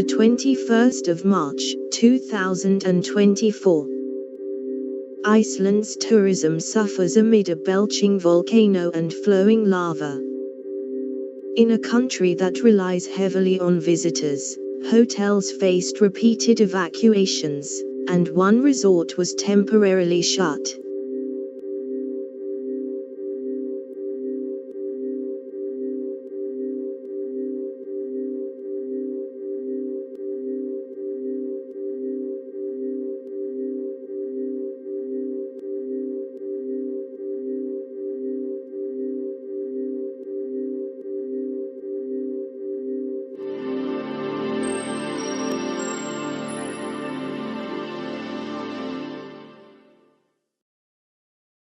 the 21st of March, 2024. Iceland's tourism suffers amid a belching volcano and flowing lava. In a country that relies heavily on visitors, hotels faced repeated evacuations, and one resort was temporarily shut.